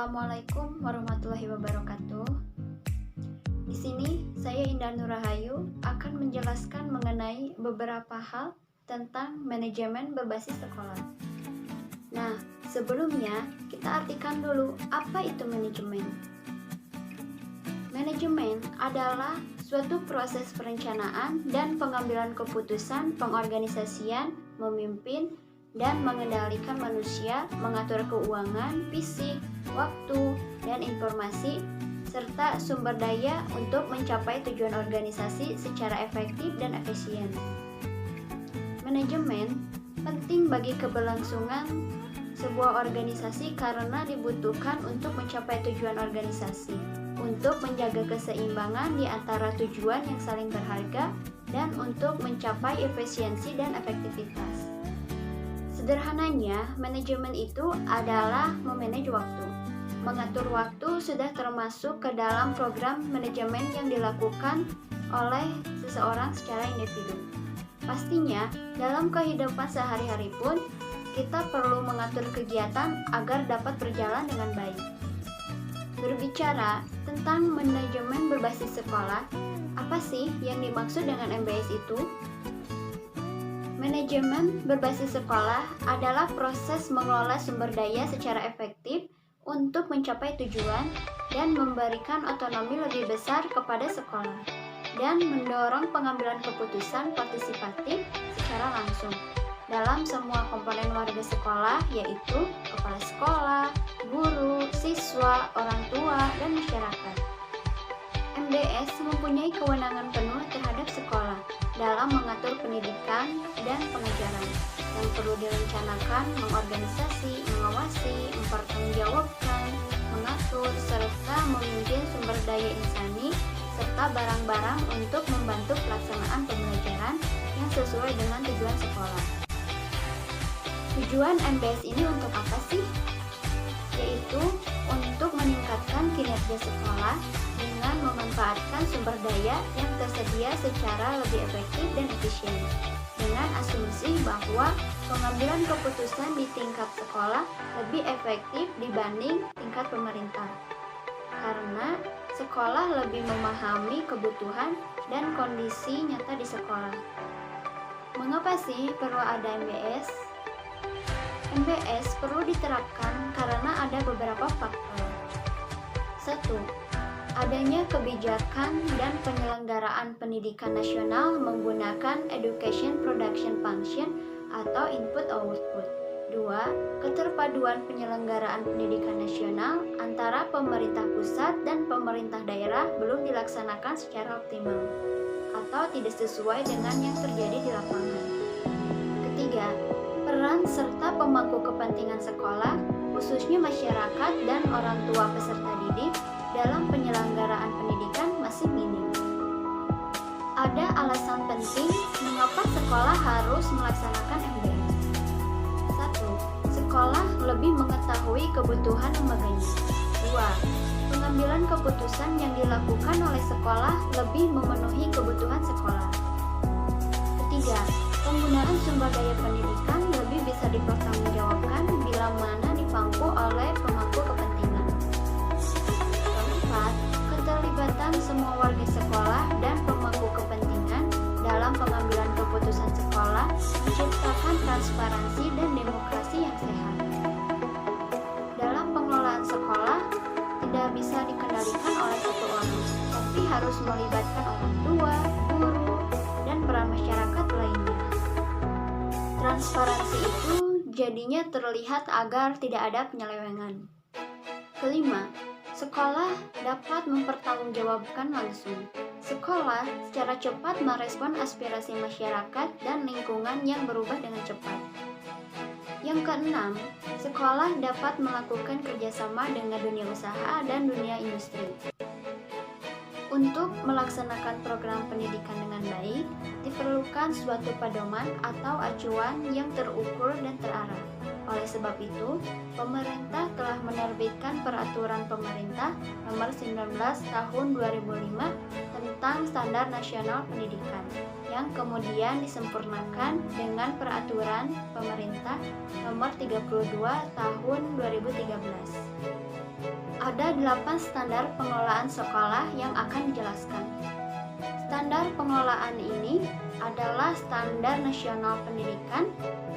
Assalamualaikum warahmatullahi wabarakatuh. Di sini saya Indah Nurahayu akan menjelaskan mengenai beberapa hal tentang manajemen berbasis sekolah. Nah, sebelumnya kita artikan dulu apa itu manajemen. Manajemen adalah suatu proses perencanaan dan pengambilan keputusan pengorganisasian, memimpin, dan mengendalikan manusia, mengatur keuangan, fisik, waktu, dan informasi, serta sumber daya untuk mencapai tujuan organisasi secara efektif dan efisien. Manajemen penting bagi keberlangsungan sebuah organisasi karena dibutuhkan untuk mencapai tujuan organisasi, untuk menjaga keseimbangan di antara tujuan yang saling berharga, dan untuk mencapai efisiensi dan efektivitas. Sederhananya, manajemen itu adalah memanage waktu. Mengatur waktu sudah termasuk ke dalam program manajemen yang dilakukan oleh seseorang secara individu. Pastinya, dalam kehidupan sehari-hari pun, kita perlu mengatur kegiatan agar dapat berjalan dengan baik. Berbicara tentang manajemen berbasis sekolah, apa sih yang dimaksud dengan MBS itu? Manajemen berbasis sekolah adalah proses mengelola sumber daya secara efektif untuk mencapai tujuan dan memberikan otonomi lebih besar kepada sekolah dan mendorong pengambilan keputusan partisipatif secara langsung dalam semua komponen warga sekolah, yaitu kepala sekolah, guru, siswa, orang tua, dan masyarakat. MBS mempunyai kewenangan penuh terhadap sekolah dalam mengatur pendidikan dan pengajaran yang perlu direncanakan, mengorganisasi, mengawasi, mempertanggungjawabkan, mengatur, serta memimpin sumber daya insani serta barang-barang untuk membantu pelaksanaan pembelajaran yang sesuai dengan tujuan sekolah. Tujuan MBS ini untuk apa sih? Yaitu untuk meningkatkan kinerja sekolah dengan memanfaatkan sumber daya yang tersedia secara lebih efektif dan efisien, dengan asumsi bahwa pengambilan keputusan di tingkat sekolah lebih efektif dibanding tingkat pemerintah, karena sekolah lebih memahami kebutuhan dan kondisi nyata di sekolah. Mengapa sih perlu ada MBS? MBS perlu diterapkan karena ada beberapa faktor. 1. Adanya kebijakan dan penyelenggaraan pendidikan nasional menggunakan Education Production Function atau Input-Output. 2. Keterpaduan penyelenggaraan pendidikan nasional antara pemerintah pusat dan pemerintah daerah belum dilaksanakan secara optimal atau tidak sesuai dengan yang terjadi di lapangan. Ketiga, peran serta pemangku kepentingan sekolah, khususnya masyarakat dan orang tua peserta didik, dalam penyelenggaraan pendidikan masih minim. Ada alasan penting mengapa sekolah harus melaksanakan MBS. 1. Sekolah lebih mengetahui kebutuhan lembagannya. 2. Pengambilan keputusan yang dilakukan oleh sekolah lebih memenuhi kebutuhan sekolah. Ketiga, penggunaan sumber daya pendidikan lebih bisa dipertanggungjawabkan bila mana dipangku oleh pemangku kepentingan. Keempat, keterlibatan semua warga sekolah dan pemangku kepentingan dalam pengambilan keputusan sekolah menciptakan transparansi dan demokrasi yang sehat. Dalam pengelolaan sekolah, tidak bisa dikendalikan oleh satu orang, tapi harus melibatkan orang tua, guru, dan peran masyarakat lainnya. Transparansi itu jadinya terlihat agar tidak ada penyelewengan. Kelima, sekolah dapat mempertanggungjawabkan langsung. Sekolah secara cepat merespon aspirasi masyarakat dan lingkungan yang berubah dengan cepat. Yang keenam, sekolah dapat melakukan kerjasama dengan dunia usaha dan dunia industri. Untuk melaksanakan program pendidikan dengan baik, diperlukan suatu pedoman atau acuan yang terukur dan terarah. Oleh sebab itu, pemerintah telah menerbitkan Peraturan Pemerintah Nomor 19 Tahun 2005 tentang Standar Nasional Pendidikan, yang kemudian disempurnakan dengan Peraturan Pemerintah Nomor 32 Tahun 2013. Ada 8 standar pengelolaan sekolah yang akan dijelaskan. Standar pengelolaan ini adalah standar nasional pendidikan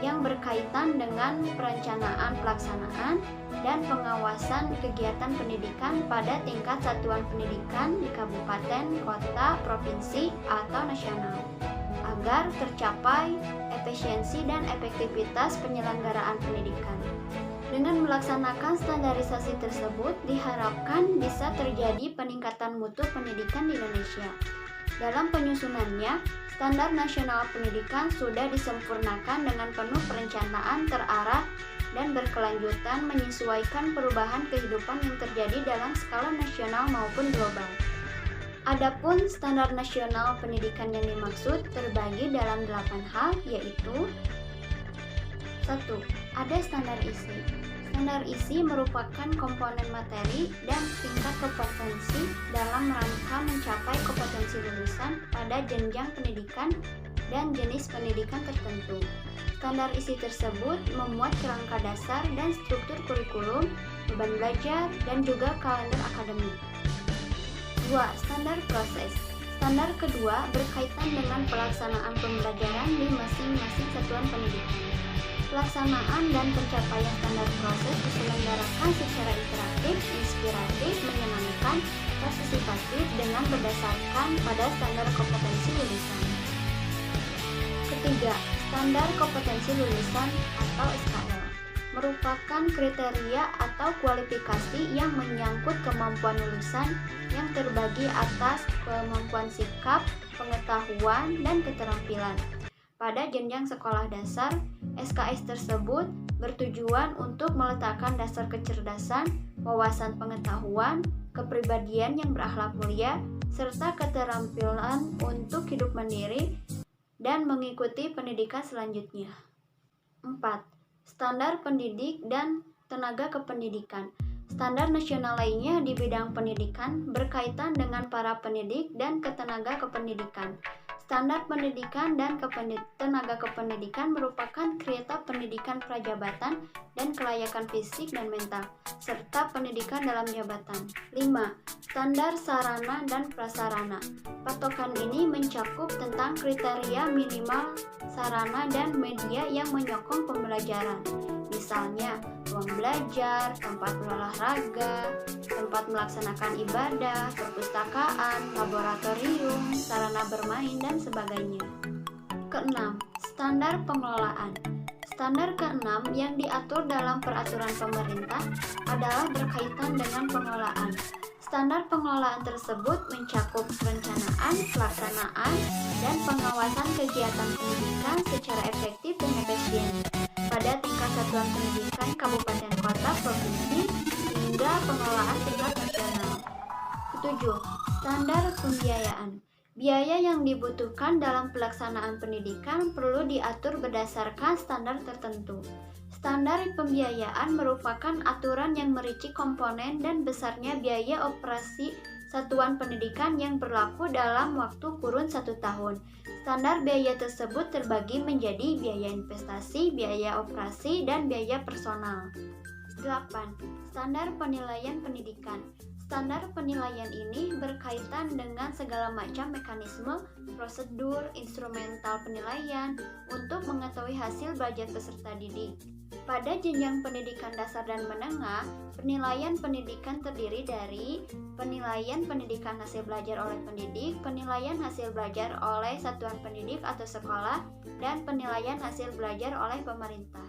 yang berkaitan dengan perencanaan pelaksanaan dan pengawasan kegiatan pendidikan pada tingkat satuan pendidikan di kabupaten, kota, provinsi, atau nasional, agar tercapai efisiensi dan efektivitas penyelenggaraan pendidikan. Dengan melaksanakan standarisasi tersebut, diharapkan bisa terjadi peningkatan mutu pendidikan di Indonesia. Dalam penyusunannya, Standar Nasional Pendidikan sudah disempurnakan dengan penuh perencanaan terarah dan berkelanjutan menyesuaikan perubahan kehidupan yang terjadi dalam skala nasional maupun global. Adapun standar nasional pendidikan yang dimaksud terbagi dalam 8 hal, yaitu 1. Ada standar isi. Standar isi merupakan komponen materi dan tingkat kompetensi dalam rangka mencapai kompetensi lulusan pada jenjang pendidikan dan jenis pendidikan tertentu. Standar isi tersebut memuat kerangka dasar dan struktur kurikulum, beban belajar, dan juga kalender akademik. 2. Standar proses. Standar kedua berkaitan dengan pelaksanaan pembelajaran di masing-masing satuan pendidikan. Pelaksanaan dan pencapaian standar proses diselenggarakan secara interaktif, inspiratif, menyenangkan, partisipatif dengan berdasarkan pada standar kompetensi lulusan. Ketiga, standar kompetensi lulusan atau SKL merupakan kriteria atau kualifikasi yang menyangkut kemampuan lulusan yang terbagi atas kemampuan sikap, pengetahuan, dan keterampilan. Pada jenjang sekolah dasar, SKS tersebut bertujuan untuk meletakkan dasar kecerdasan, wawasan pengetahuan, kepribadian yang berakhlak mulia, serta keterampilan untuk hidup mandiri dan mengikuti pendidikan selanjutnya. 4. Standar pendidik dan tenaga kependidikan. Standar nasional lainnya di bidang pendidikan berkaitan dengan para pendidik dan ketenaga kependidikan. Standar pendidikan dan tenaga kependidikan merupakan kriteria pendidikan prajabatan dan kelayakan fisik dan mental, serta pendidikan dalam jabatan. 5. Standar sarana dan prasarana. Patokan ini mencakup tentang kriteria minimal sarana dan media yang menyokong pembelajaran. Misalnya, ruang belajar, tempat berolahraga, tempat melaksanakan ibadah, perpustakaan, laboratorium, sarana bermain, dan sebagainya. Keenam, standar pengelolaan. Standar keenam yang diatur dalam peraturan pemerintah adalah berkaitan dengan pengelolaan. Standar pengelolaan tersebut mencakup perencanaan, pelaksanaan, dan pengawasan kegiatan pendidikan secara efektif dan efisien pada tingkat satuan pendidikan kabupaten, kota, provinsi, hingga pengelolaan tingkat nasional. Ketujuh, standar pembiayaan. Biaya yang dibutuhkan dalam pelaksanaan pendidikan perlu diatur berdasarkan standar tertentu. Standar pembiayaan merupakan aturan yang merinci komponen dan besarnya biaya operasi satuan pendidikan yang berlaku dalam waktu kurun 1 tahun. Standar biaya tersebut terbagi menjadi biaya investasi, biaya operasi, dan biaya personal. 8. Standar penilaian pendidikan. Standar penilaian ini berkaitan dengan segala macam mekanisme, prosedur, instrumental penilaian untuk mengetahui hasil belajar peserta didik. Pada jenjang pendidikan dasar dan menengah, penilaian pendidikan terdiri dari penilaian pendidikan hasil belajar oleh pendidik, penilaian hasil belajar oleh satuan pendidik atau sekolah, dan penilaian hasil belajar oleh pemerintah.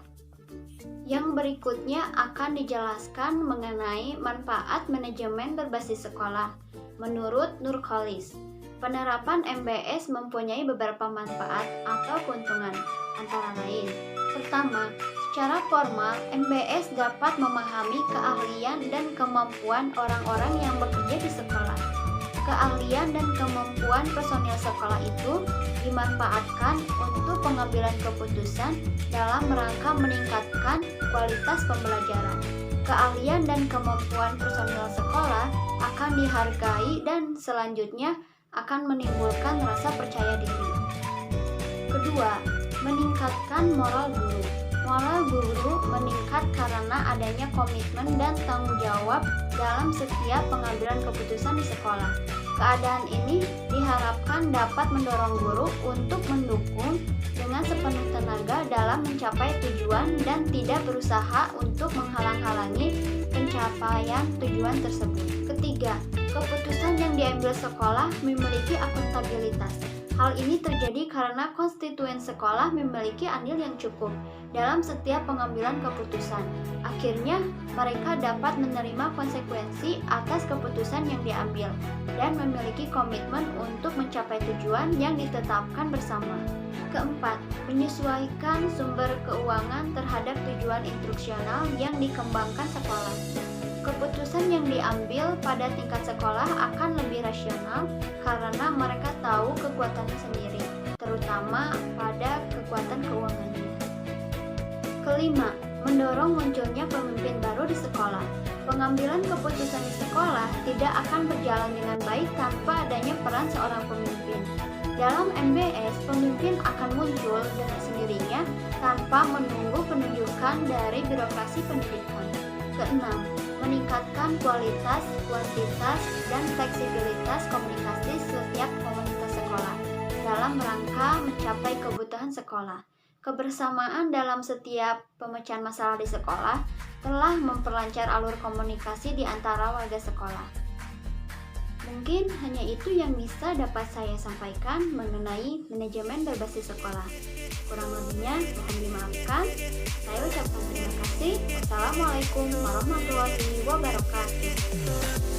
Yang berikutnya akan dijelaskan mengenai manfaat manajemen berbasis sekolah. Menurut Nurcholish, penerapan MBS mempunyai beberapa manfaat atau keuntungan, antara lain: pertama, secara formal, MBS dapat memahami keahlian dan kemampuan orang-orang yang bekerja di sekolah. Keahlian dan kemampuan personil sekolah itu dimanfaatkan untuk pengambilan keputusan dalam rangka meningkatkan kualitas pembelajaran. Keahlian dan kemampuan personil sekolah akan dihargai dan selanjutnya akan menimbulkan rasa percaya diri. Kedua, meningkatkan moral guru. Moral guru meningkat karena adanya komitmen dan tanggung jawab dalam setiap pengambilan keputusan di sekolah. Keadaan ini diharapkan dapat mendorong guru untuk mendukung dengan sepenuh tenaga dalam mencapai tujuan dan tidak berusaha untuk menghalang-halangi pencapaian tujuan tersebut. Ketiga, keputusan yang diambil sekolah memiliki akuntabilitas. Hal ini terjadi karena konstituen sekolah memiliki andil yang cukup dalam setiap pengambilan keputusan. Akhirnya, mereka dapat menerima konsekuensi atas keputusan yang diambil dan memiliki komitmen untuk mencapai tujuan yang ditetapkan bersama. Keempat, menyesuaikan sumber keuangan terhadap tujuan instruksional yang dikembangkan sekolah. Keputusan yang diambil pada tingkat sekolah akan lebih rasional karena mereka tahu kekuatannya sendiri, terutama pada kekuatan keuangannya. Kelima, mendorong munculnya pemimpin baru di sekolah. Pengambilan keputusan di sekolah tidak akan berjalan dengan baik tanpa adanya peran seorang pemimpin. Dalam MBS, pemimpin akan muncul dengan sendirinya tanpa menunggu penunjukan dari birokrasi pendidikan. Keenam, meningkatkan kualitas, kuantitas, dan fleksibilitas komunikasi setiap komunitas sekolah dalam rangka mencapai kebutuhan sekolah. Kebersamaan dalam setiap pemecahan masalah di sekolah telah memperlancar alur komunikasi di antara warga sekolah. Mungkin hanya itu yang bisa dapat saya sampaikan mengenai manajemen berbasis sekolah. Kurang lebihnya mohon dimaafkan. Saya ucapkan terima kasih. Wassalamualaikum warahmatullahi wabarakatuh.